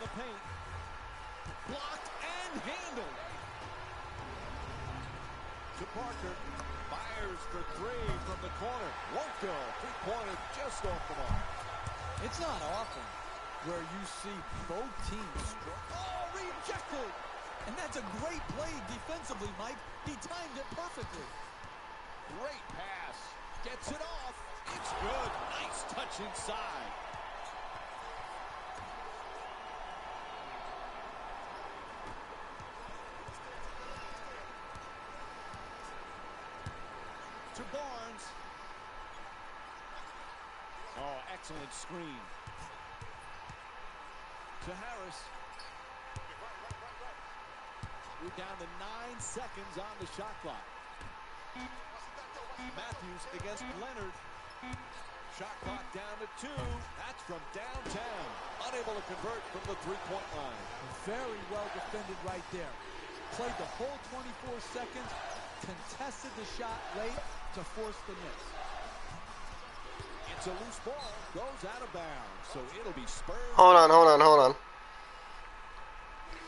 the paint. Blocked and handled. To Parker. Fires for three from the corner. Won't go. Three-pointer just off the mark. It's not often where you see both teams rejected. And that's a great play defensively, Mike. He timed it perfectly. Great pass. Gets it off. It's good. Nice touch inside. To Barnes. Oh, excellent screen. To Harris. We're down to 9 seconds on the shot clock. Matthews against Leonard. Shot clock down to 2. That's from downtown. Unable to convert from the three-point line. Very well defended right there. Played the whole 24 seconds. Contested the shot late to force the miss. It's a loose ball. Goes out of bounds. So it'll be Spurs. Hold on.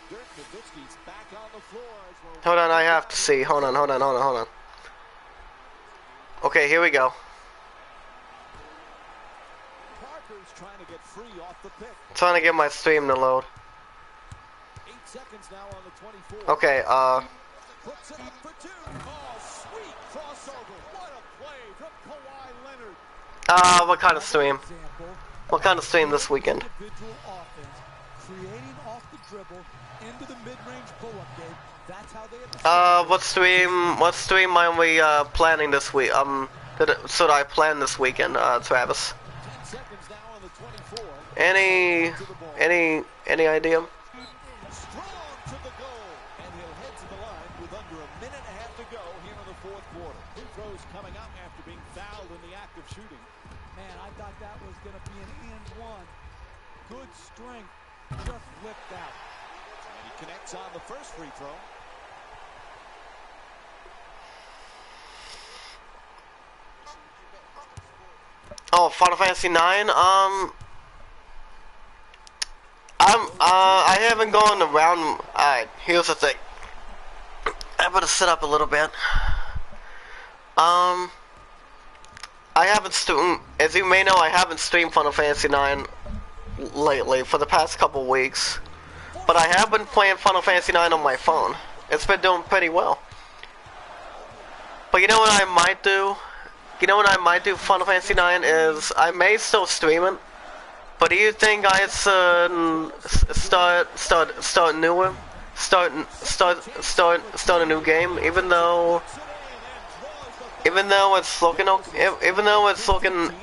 Dirk Nowitzki's back on the floor. Hold on, I have to see. Hold on. Okay, here we go. Parker's trying to get free off the pick. Trying to get my stream to load. 8 seconds now on the 24. Okay, Puts it up for 2. Oh, sweet crossover. What a play from Kawhi Leonard. what kind of stream? What kind of stream this weekend? Individual offense, creating off the dribble into the mid-range pull-up game. That's how they what stream are we planning this week? Should I plan this weekend, Travis? 10 seconds now on the 24. Any idea? Strong to the goal. And he'll head to the line with under a minute and a half to go here in the fourth quarter. Free throws coming up after being fouled in the act of shooting. Man, I thought that was going to be an and one. Good strength. Just flipped out. And he connects on the first free throw. Oh, Final Fantasy 9. I haven't gone around. Alright, here's the thing. I better sit up a little bit. I haven't as you may know, I haven't streamed Final Fantasy 9 lately for the past couple weeks. But I have been playing Final Fantasy 9 on my phone. It's been doing pretty well. But you know what I might do? Final Fantasy 9 is I may still stream it. But do you think I start a new game, even though it's looking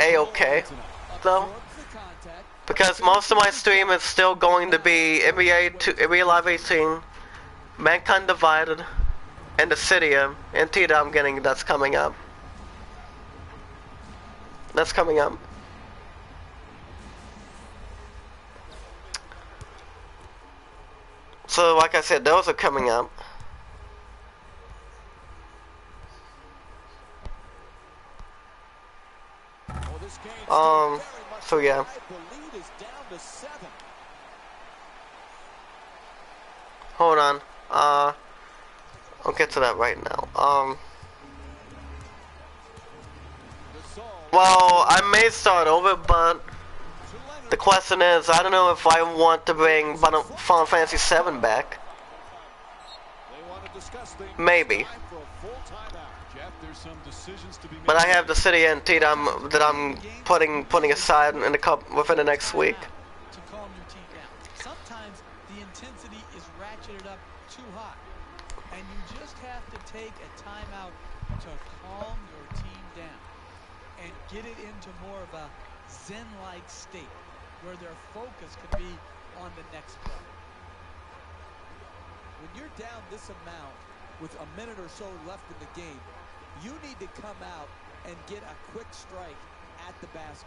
a-okay though? Because most of my stream is still going to be NBA Live 18, Mankind Divided, and Dissidia, and Tita I'm getting that's coming up. So, like I said, those are coming up. So yeah. Hold on. I'll get to that right now. Well, I may start over, but the question is, I don't know if I want to bring Final Fantasy 7 back. Maybe. But I have the City NT that I'm putting aside in within the next week. To calm your team down. Sometimes the intensity is ratcheted up too high, and you just have to take a timeout to calm your team down and get it into more of a zen-like state where their focus can be on the next play. When you're down this amount with a minute or so left in the game, you need to come out and get a quick strike at the basket.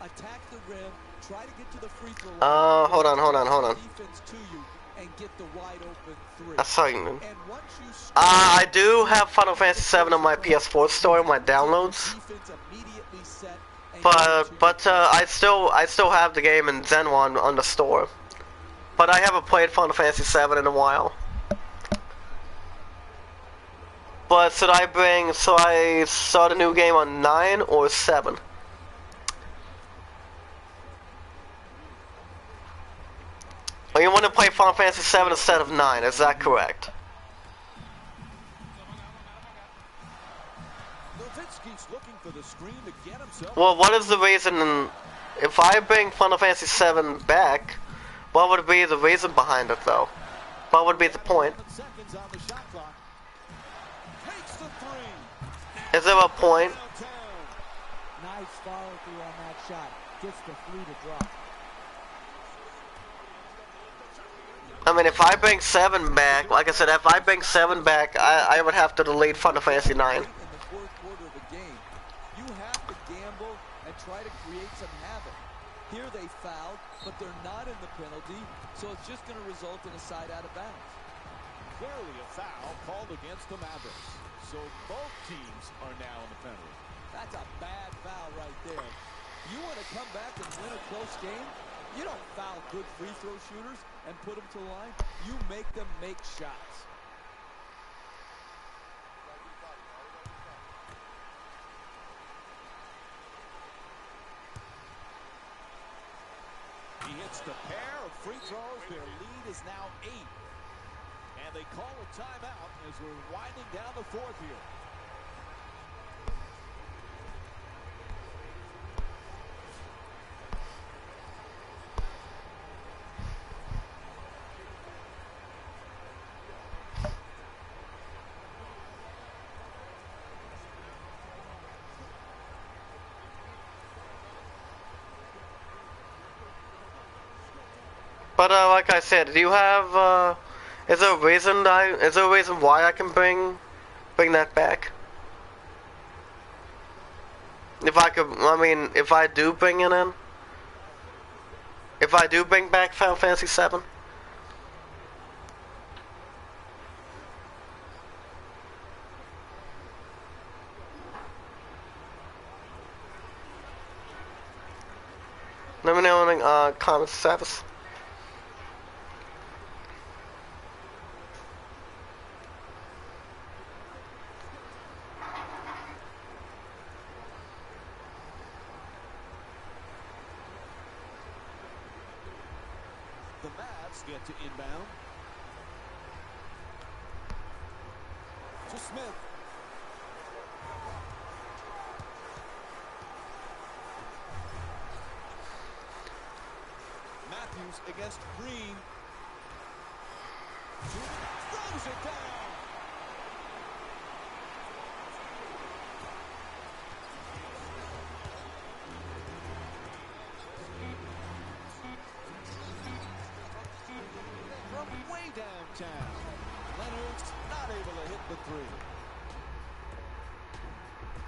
Attack the rim, try to get to the free throw line. Hold on. Defense to you and get the wide open three. I saw you. And once you I do have Final Fantasy 7 on my PS4 store in my downloads. But I still have the game in Zen 1 on the store. but I haven't played Final Fantasy 7 in a while. But should I start a new game on 9 or 7? Or you want to play Final Fantasy 7 instead of 9, is that correct? Nowitzki's looking for the screen to get himself. Well, what is the reason, if I bring Final Fantasy 7 back, what would be the reason behind it though? What would be the point? Seconds on the shot clock. Takes the three. Is there a point? Downtown. Nice follow through on that shot. Gets the three to drop. I mean, if I bring 7 back, like I said, if I bring 7 back, I would have to delete Final Fantasy 9. In the fourth quarter of a game, you have to gamble and try to create some havoc. Here they fouled, but they're not in the penalty, so it's just going to result in a side out of bounds. Clearly a foul called against the Mavericks. So both teams are now in the penalty. That's a bad foul right there. You want to come back and win a close game? You don't foul good free throw shooters and put them to the line. You make them make shots. He hits the pair of free throws. Their lead is now 8. And they call a timeout as we're winding down the fourth here. But like I said, do you have? Is there a reason why I can bring that back? If I could, I mean, if I do bring it in, if I do bring back Final Fantasy 7. Let me know in the comment service. The Mavs get to inbound. To Smith. Matthews against Green. Throws it down. From way downtown. Leonard's not able to hit the three.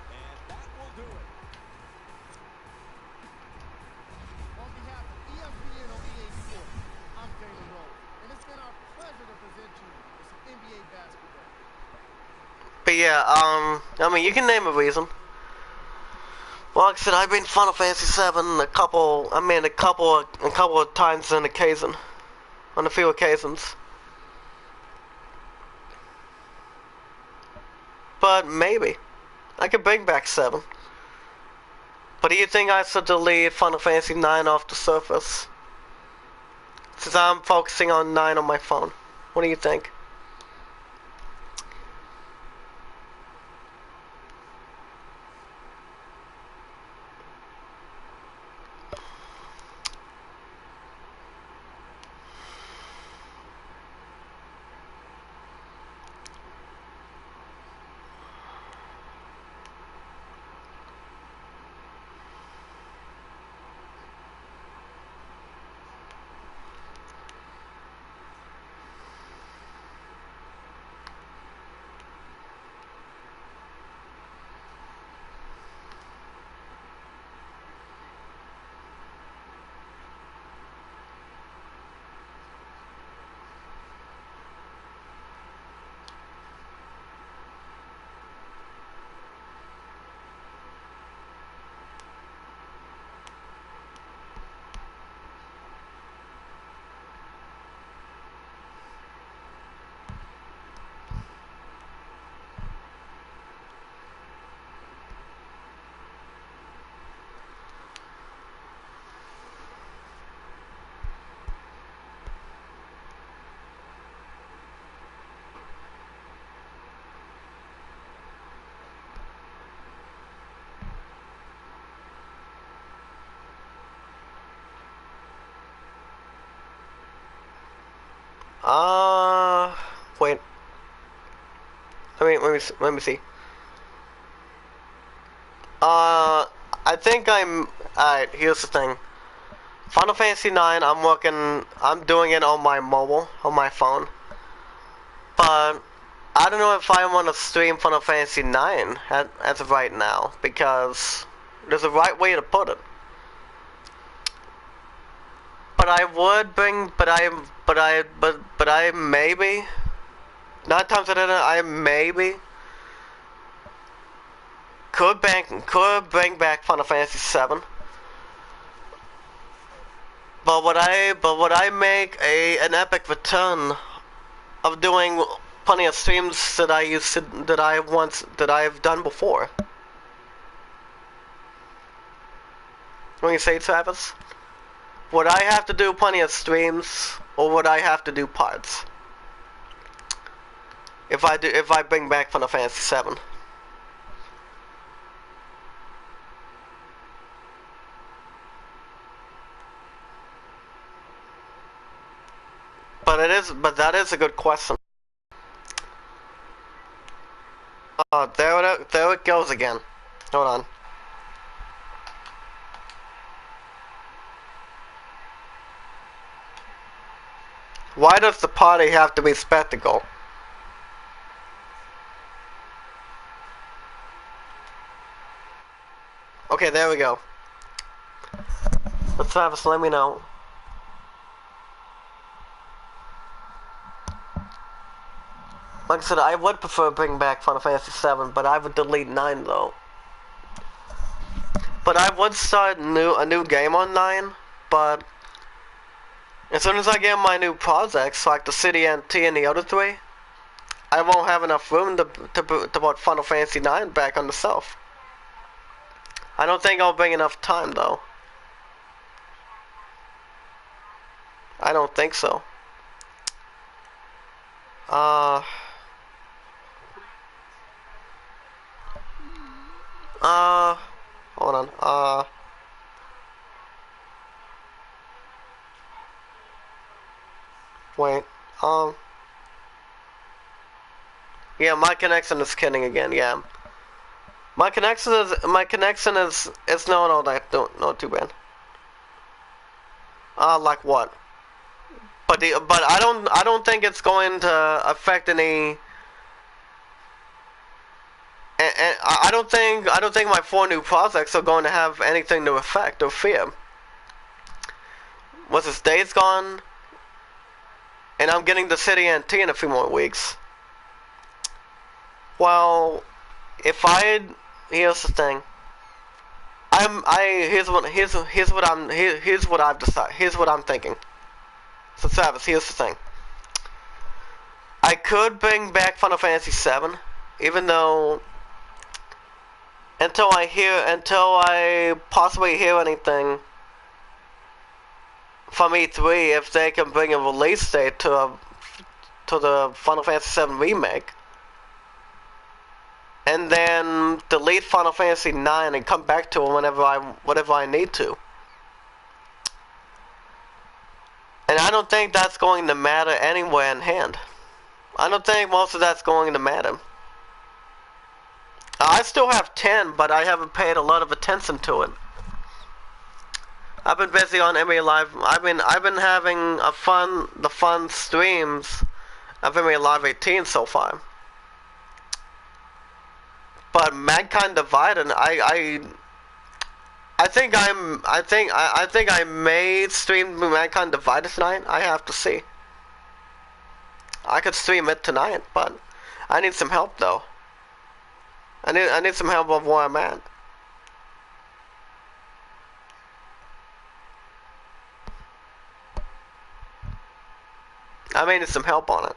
And that will do it. On behalf of ESPN on EA Sports, I'm Damon Rose, and it's been our pleasure to present you with some NBA basketball. But yeah, I mean, you can name a reason. Well, like I said, I've been Final Fantasy 7 a couple of times on occasion, on a few occasions. But maybe I could bring back 7. But do you think I should delete Final Fantasy 9 off the surface? Since I'm focusing on 9 on my phone. What do you think? Wait. Let me see. I think alright, here's the thing. Final Fantasy 9, I'm doing it on my mobile, on my phone. But I don't know if I want to stream Final Fantasy 9 as of right now, because there's a right way to put it. But I would bring, but I maybe, 9 times out of 10, I maybe could bring back Final Fantasy 7. But would I make an epic return of doing plenty of streams that I've done before? When you say, Travis, would I have to do plenty of streams, or would I have to do parts? If I bring back Final Fantasy 7. But that is a good question. Oh, there it goes again. Hold on. Why does the party have to be spectacle? Okay, there we go. Let's Travis, let me know. Like I said, I would prefer bringing back Final Fantasy 7, but I would delete 9 though. But I would start a new game on 9, but as soon as I get my new projects, like the City NT and the other 3, I won't have enough room to put Final Fantasy 9 back on the shelf. I don't think I'll bring enough time though. I don't think so. Hold on. Wait. Yeah, my connection is kidding again. Yeah. My connection is it's not too bad. Like what? But I don't think it's going to affect any. And I don't think my 4 new projects are going to have anything to affect or fear. Once this day's gone, and I'm getting the City NT in a few more weeks. Well, here's the thing. Here's what I've decided. Here's what I'm thinking. So Travis, here's the thing. I could bring back Final Fantasy 7, even though until I possibly hear anything from E3 if they can bring a release date to the Final Fantasy 7 remake, and then delete Final Fantasy 9 and come back to it whenever I need to. And I don't think that's going to matter anywhere in hand. I don't think most of that's going to matter. I still have 10, but I haven't paid a lot of attention to it. I've been busy on NBA Live. I've been having the fun streams of NBA Live 18 so far. But Mankind Divided, I think I may stream Mankind Divided tonight. I have to see. I could stream it tonight, but I need some help though. I need some help of where I'm at. I may need some help on it.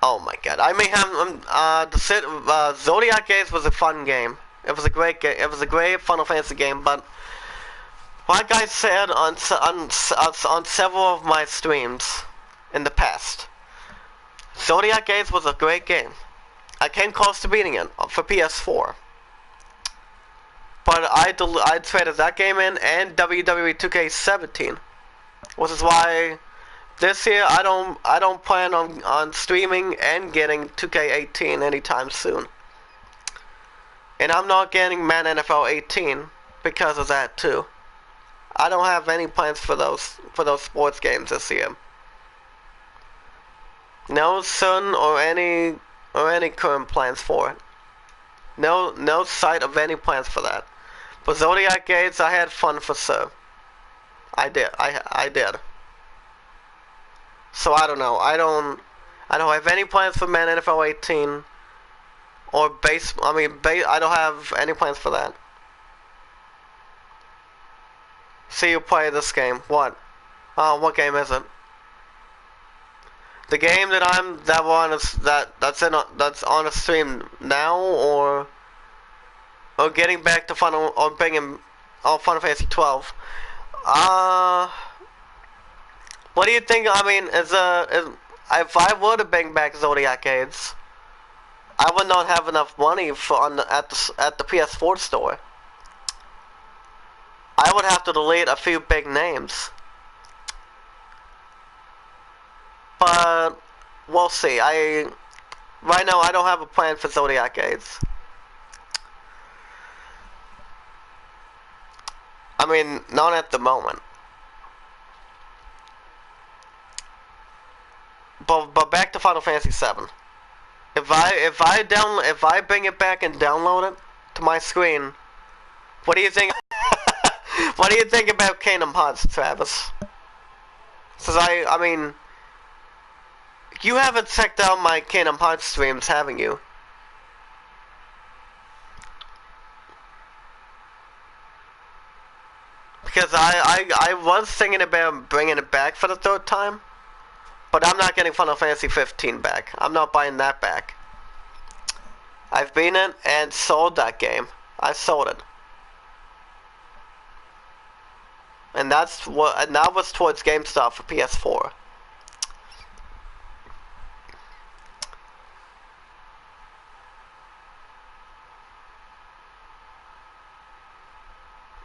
Oh my god! I may have Zodiac Age was a fun game. It was a great game. It was a great Final Fantasy game, but like I said on several of my streams in the past, Zodiac Age was a great game. I came close to beating it for PS4. But I traded that game in and WWE 2K17, which is why this year I don't plan on streaming and getting 2K18 anytime soon. And I'm not getting Madden NFL 18 because of that too. I don't have any plans for those sports games this year. No son or any current plans for it. No sight of any plans for that. But Zodiac Gates, I had fun for sure. I did. I did. So I don't know. I don't have any plans for Madden NFL 18 or I don't have any plans for that. See you play this game. What? What game is it? The game that's on a stream now, or getting back to Final Fantasy 12. What do you think? I mean, if I were to bring back Zodiac Age, I would not have enough money at the PS4 store. I would have to delete a few big names. But we'll see. Right now I don't have a plan for Zodiac Age. I mean, not at the moment. But back to Final Fantasy 7. If I bring it back and download it to my screen, what do you think? What do you think about Kingdom Hearts, Travis? Cause I mean, you haven't checked out my Kingdom Hearts streams, haven't you? Because I was thinking about bringing it back for the third time, but I'm not getting Final Fantasy 15 back. I'm not buying that back. I've beaten it and sold that game. I sold it. And that was towards GameStop for PS4.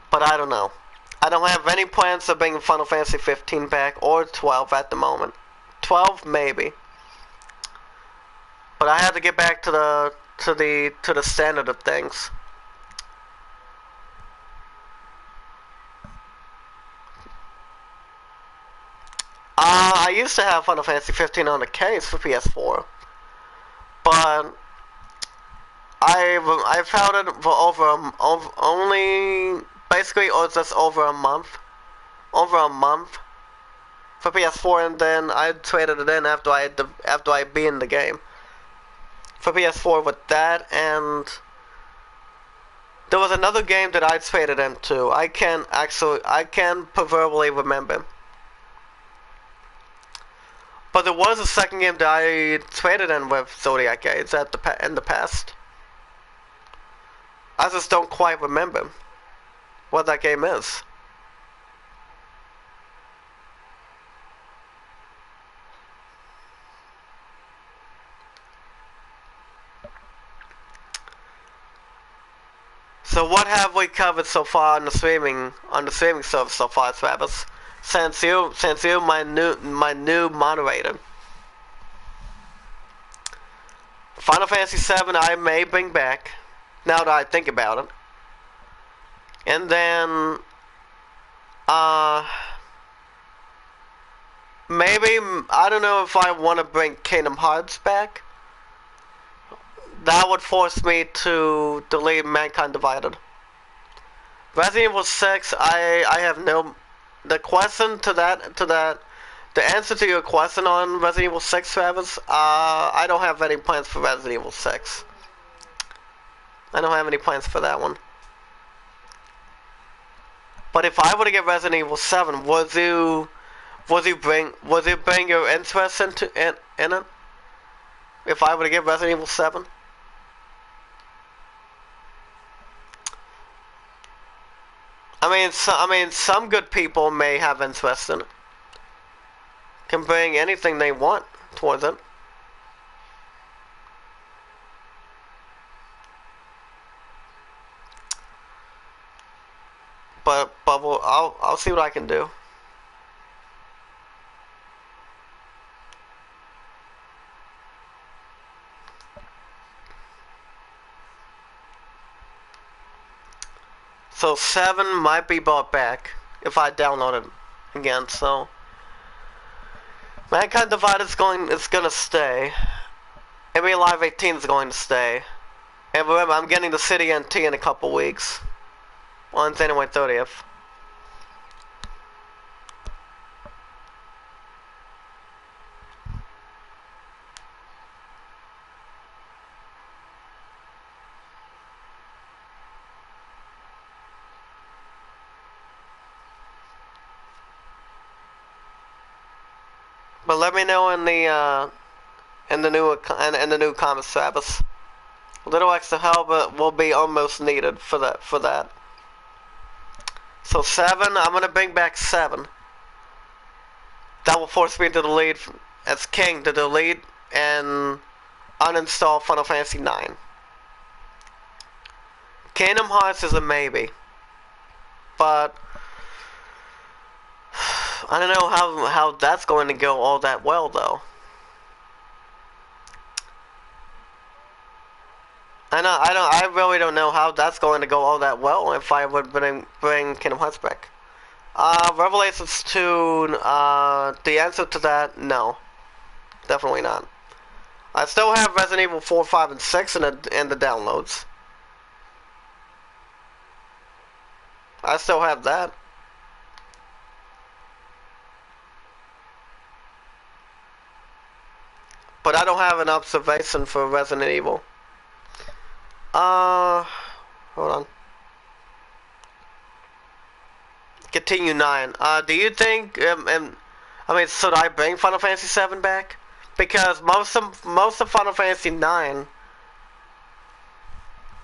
But I don't know. I don't have any plans of bringing Final Fantasy 15 back or 12 at the moment. 12 maybe. But I have to get back to the standard of things. I used to have Final Fantasy 15 on the case for PS4, but I've held it for just over a month for PS4, and then I traded it in after I beat the game for PS4 with that, and there was another game that I traded into. I can proverbially remember. But there was a second game that I traded in with Zodiac Age in the past. I just don't quite remember what that game is. So what have we covered so far on the streaming service so far, Travis? Since you my new moderator. Final Fantasy 7 I may bring back, now that I think about it. And then maybe, I don't know if I want to bring Kingdom Hearts back. That would force me to delete Mankind Divided. Resident Evil 6, I have no... The answer to your question on Resident Evil 6, Travis, I don't have any plans for Resident Evil 6. I don't have any plans for that one. But if I were to get Resident Evil 7, would you bring your interest in it? If I were to get Resident Evil 7? I mean, some good people may have interest in it. Can bring anything they want towards it. I'll see what I can do. So 7 might be brought back if I download it again. So Mankind Divided is gonna stay. NBA Live 18 is going to stay. And remember, I'm getting the City NT in a couple weeks. On January 30th. But let me know in the new comments, Travis. A little extra help will be almost needed for that. So 7, I'm gonna bring back 7. That will force me to delete as king to delete and uninstall Final Fantasy 9. Kingdom Hearts is a maybe, but I don't know how that's going to go all that well though. I really don't know how that's going to go all that well if I would bring Kingdom Hearts back. Revelations 2, the answer to that, no. Definitely not. I still have Resident Evil 4, 5, and 6 in the downloads. I still have that. But I don't have an observation for Resident Evil. Hold on. Continue 9. Do you think, I mean, should I bring Final Fantasy 7 back? Because most of Final Fantasy 9,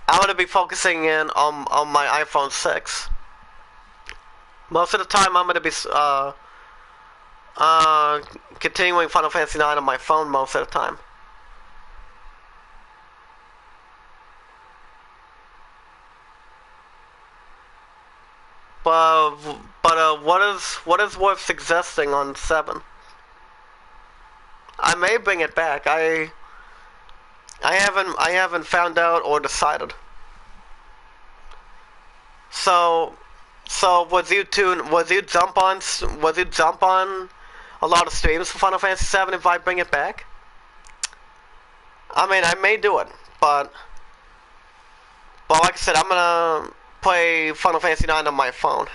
I'm gonna be focusing in on my iPhone 6. Most of the time, I'm gonna be continuing Final Fantasy 9 on my phone most of the time. But what is worth suggesting on 7? I may bring it back. I haven't found out or decided. So would you jump on a lot of streams for Final Fantasy 7 if I bring it back? I mean, I may do it, but like I said, I'm gonna play Final Fantasy 9 on my phone,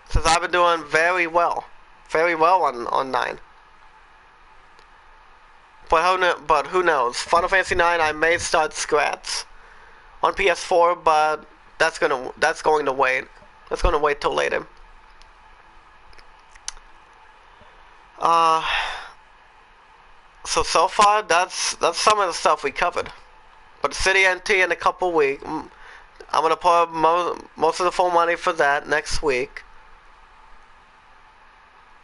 since I've been doing very well on 9. But who knows? Final Fantasy 9, I may start scratch on PS4, but that's going to wait. That's going to wait till later. So far that's some of the stuff we covered. But City NT in a couple weeks. I'm gonna put up most of the full money for that next week.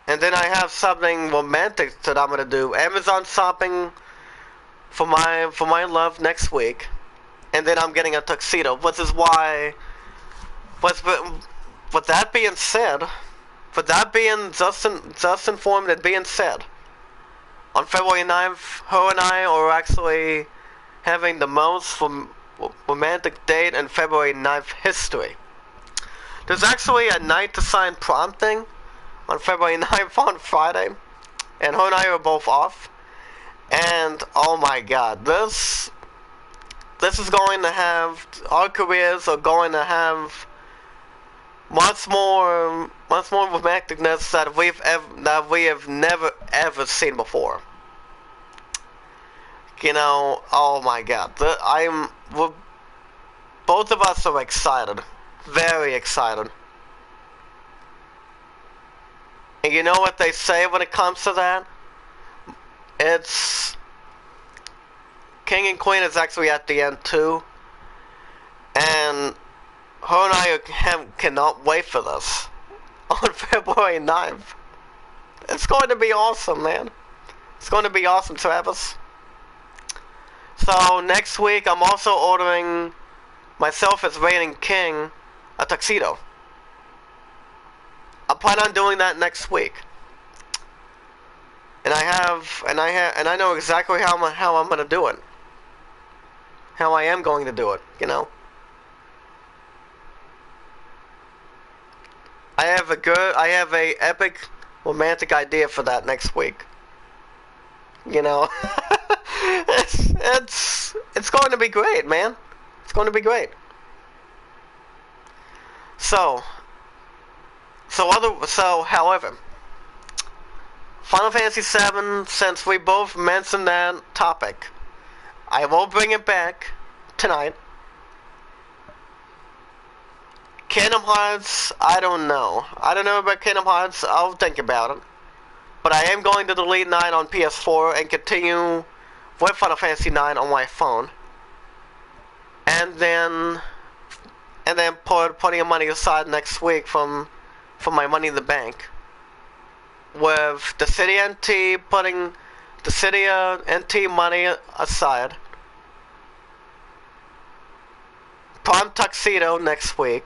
And then I have something romantic that I'm gonna do. Amazon shopping for my love next week. And then I'm getting a tuxedo, which is why with that being said, just informative being said, on February 9th, her and I are actually having the most romantic date in February 9th history. There's actually a night to sign prom thing on February 9th on Friday, and her and I are both off. And oh my god, this is going to have, our careers are going to have much more romanticness that we have never ever seen before. You know, oh my god, both of us are excited, very excited. And you know what they say when it comes to that? It's King and Queen is actually at the end too, and her and I cannot wait for this on February 9th. It's going to be awesome, man. It's going to be awesome, Travis. So next week, I'm also ordering myself as reigning king a tuxedo. I plan on doing that next week. And I know exactly how I'm gonna do it. How I am going to do it, you know. I have a epic romantic idea for that next week. You know. it's going to be great, man. It's going to be great. However, Final Fantasy VII, since we both mentioned that topic, I will bring it back tonight. Kingdom Hearts, I don't know. I don't know about Kingdom Hearts, I'll think about it. But I am going to delete 9 on PS4 and continue with Final Fantasy 9 on my phone. And then put plenty of money aside next week from my Money in the Bank. With the City NT putting the City NT money aside. Prime Tuxedo next week.